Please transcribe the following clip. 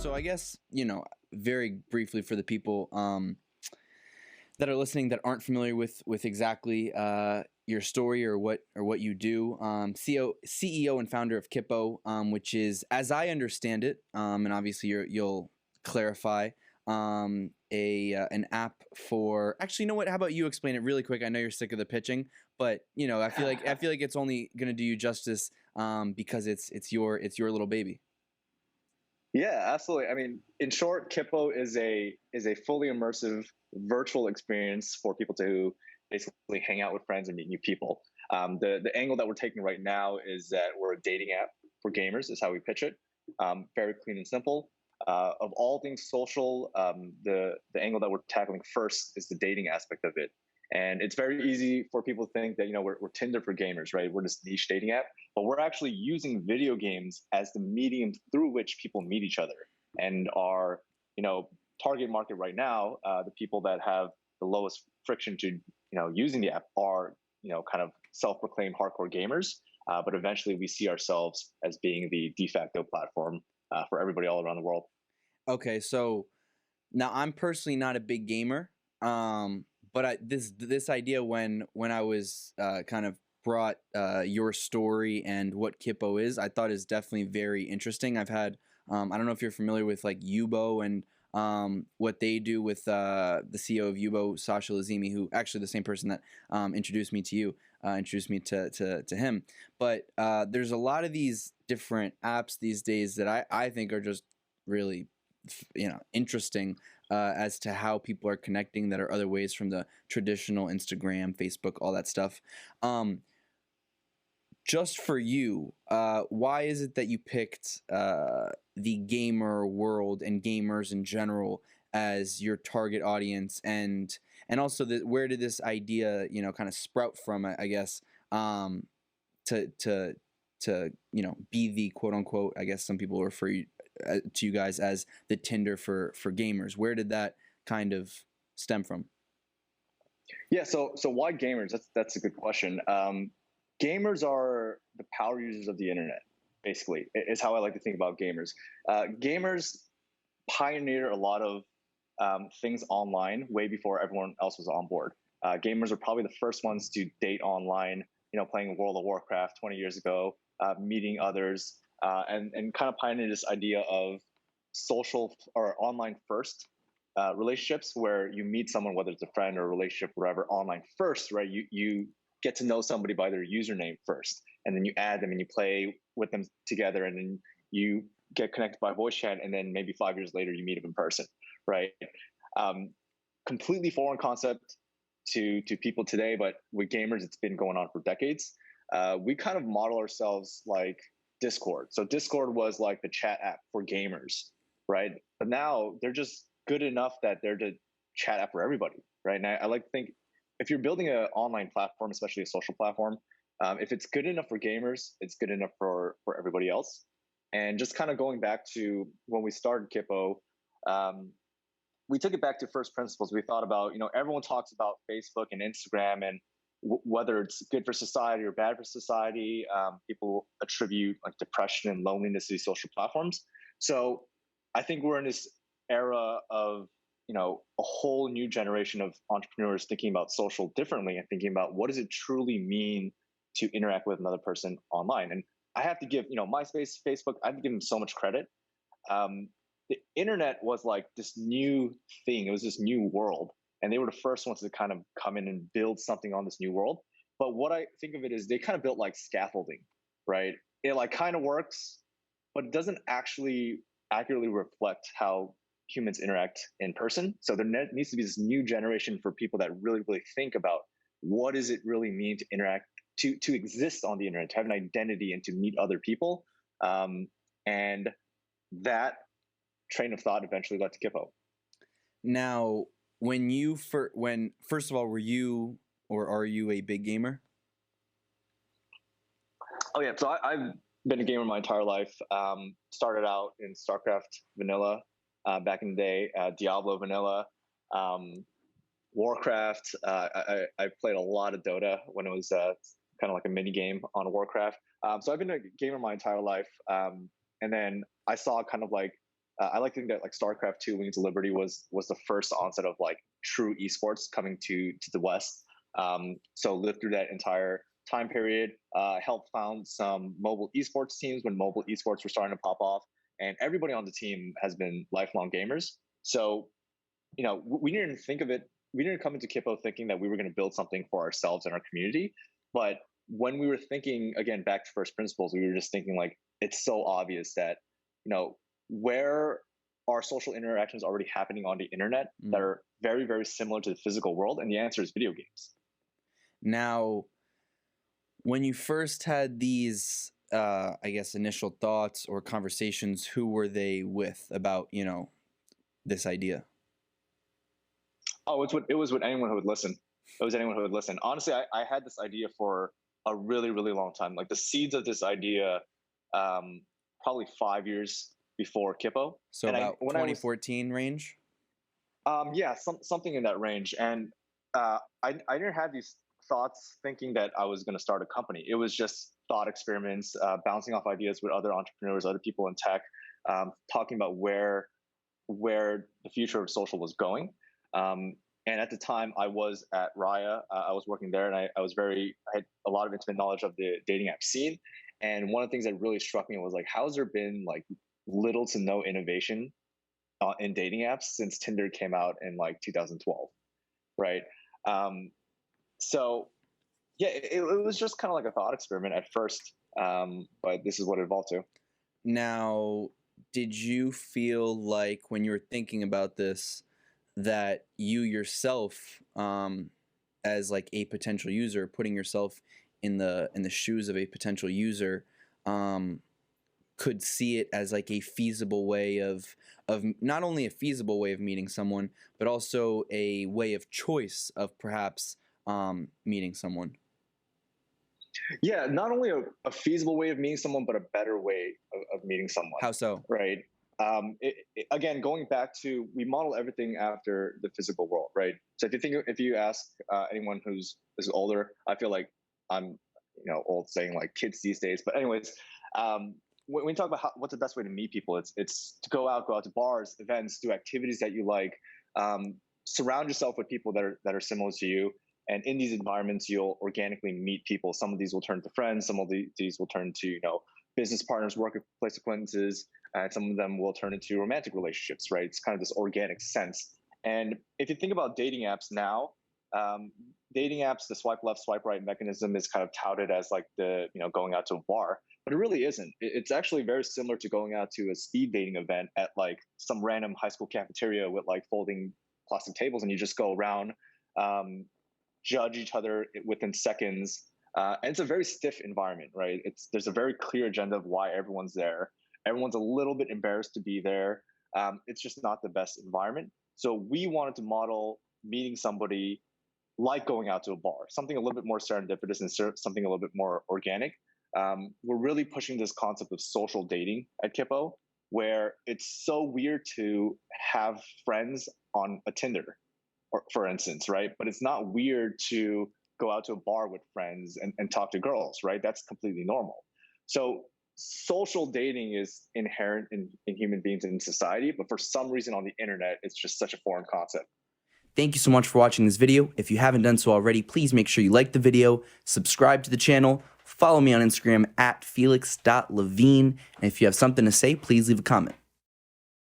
So I guess, very briefly for the people that are listening that aren't familiar with exactly your story or what you do, CEO and founder of Kippo, which is, as I understand it, and obviously you'll clarify, an app for, actually, you know what? How about you explain it really quick? I know you're sick of the pitching, but I feel like it's only going to do you justice because it's your little baby. Yeah, absolutely. I mean, in short, Kippo is a fully immersive virtual experience for people to basically hang out with friends and meet new people. The angle that we're taking right now is that we're a dating app for gamers, is how we pitch it. Very clean and simple. Of all things social, the angle that we're tackling first is the dating aspect of it. And it's very easy for people to think that we're Tinder for gamers, right? We're this niche dating app, but we're actually using video games as the medium through which people meet each other. And our target market right now, the people that have the lowest friction to using the app are kind of self-proclaimed hardcore gamers. But eventually, we see ourselves as being the de facto platform for everybody all around the world. Okay, so now I'm personally not a big gamer, but this idea when I was kind of brought your story and what Kippo is, I thought is definitely very interesting. I've had I don't know if you're familiar with like Yubo and what they do with the CEO of Yubo, Sasha Lazimi, who actually the same person that introduced me to you, introduced me to him. But there's a lot of these different apps these days that I think are just really interesting as to how people are connecting that are other ways from the traditional Instagram, Facebook, all that stuff. Just for you, why is it that you picked the gamer world and gamers in general as your target audience, and also where did this idea kind of sprout from? I guess to be the quote unquote, I guess some people refer to you guys as the Tinder for gamers. Where did that kind of stem from? Yeah, so why gamers? That's a good question. Gamers are the power users of the internet, basically, is how I like to think about gamers. Gamers pioneered a lot of things online way before everyone else was on board. Gamers are probably the first ones to date online, playing World of Warcraft 20 years ago, meeting others, and kind of pioneered this idea of social or online first relationships, where you meet someone, whether it's a friend or a relationship, whatever, online first, right? You get to know somebody by their username first, and then you add them and you play with them together, and then you get connected by voice chat, and then maybe 5 years later you meet them in person, right? Completely foreign concept to people today, but with gamers, it's been going on for decades. We kind of model ourselves like Discord. So Discord was like the chat app for gamers, right? But now they're just good enough that they're the chat app for everybody, right? And I like to think, if you're building an online platform, especially a social platform, if it's good enough for gamers, it's good enough for everybody else. And just kind of going back to when we started Kippo, we took it back to first principles. We thought about, everyone talks about Facebook and Instagram and whether it's good for society or bad for society. People attribute like depression and loneliness to these social platforms. So I think we're in this era of a whole new generation of entrepreneurs thinking about social differently and thinking about what does it truly mean to interact with another person online. And I have to give MySpace, Facebook, I have to give them so much credit. The internet was like this new thing. It was this new world, and they were the first ones to kind of come in and build something on this new world. But what I think of it is they kind of built like scaffolding, right? It like kind of works, but it doesn't actually accurately reflect how humans interact in person. So there needs to be this new generation for people that really, really think about what does it really mean to interact, to exist on the internet, to have an identity, and to meet other people. And that train of thought eventually led to Kippo. Now, first of all, were you or are you a big gamer? Oh yeah, so I've been a gamer my entire life. Started out in StarCraft Vanilla back in the day, Diablo Vanilla, Warcraft. I played a lot of Dota when it was kind of like a mini game on Warcraft. So I've been a gamer my entire life, and then I saw kind of like I like to think that like StarCraft 2 Wings of Liberty was the first onset of like true esports coming to the West. So lived through that entire time period, helped found some mobile esports teams when mobile esports were starting to pop off, and everybody on the team has been lifelong gamers. So, we didn't think of it. We didn't come into Kippo thinking that we were going to build something for ourselves and our community. But when we were thinking, again, back to first principles, we were just thinking like, it's so obvious that, where are social interactions already happening on the internet that are very, very similar to the physical world? And the answer is video games. Now, when you first had these, I guess, initial thoughts or conversations, who were they with about, this idea? Oh, it was with anyone who would listen. It was anyone who would listen. Honestly, I had this idea for a really, really long time. Like the seeds of this idea, probably 5 years before Kippo. So and about 2014 range? Yeah, something in that range. And I didn't have these thoughts thinking that I was going to start a company. It was just thought experiments, bouncing off ideas with other entrepreneurs, other people in tech, talking about where the future of social was going. And at the time, I was at Raya. I was working there, and I had a lot of intimate knowledge of the dating app scene. And one of the things that really struck me was like, how has there been like little to no innovation in dating apps since Tinder came out in like 2012, right? So yeah, it was just kind of like a thought experiment at first, but this is what it evolved to. Now, did you feel like when you were thinking about this that you yourself, as like a potential user, putting yourself in the shoes of a potential user, could see it as like a feasible way of not only a feasible way of meeting someone, but also a way of choice of perhaps meeting someone? Yeah, not only a feasible way of meeting someone, but a better way of meeting someone. How so? Right. Again, going back to, we model everything after the physical world, right? So if you ask anyone who's older, I feel like I'm old saying like kids these days, but anyways, when we talk about what's the best way to meet people, it's to go out to bars, events, do activities that you like, surround yourself with people that are similar to you. And in these environments, you'll organically meet people. Some of these will turn to friends. Some of these will turn to business partners, workplace acquaintances, and some of them will turn into romantic relationships. Right? It's kind of this organic sense. And if you think about dating apps now, dating apps, the swipe left, swipe right mechanism is kind of touted as like the going out to a bar, but it really isn't. It's actually very similar to going out to a speed dating event at like some random high school cafeteria with like folding plastic tables, and you just go around. Judge each other within seconds, and it's a very stiff environment, right? There's a very clear agenda of why everyone's there. Everyone's a little bit embarrassed to be there. It's just not the best environment. So we wanted to model meeting somebody like going out to a bar, something a little bit more serendipitous and something a little bit more organic. We're really pushing this concept of social dating at Kippo, where it's so weird to have friends on a Tinder, for instance, right? But it's not weird to go out to a bar with friends and talk to girls, right? That's completely normal. So social dating is inherent in human beings and in society, but for some reason on the internet, it's just such a foreign concept. Thank you so much for watching this video. If you haven't done so already, please make sure you like the video, subscribe to the channel, follow me on Instagram at felix.levine, and if you have something to say, please leave a comment.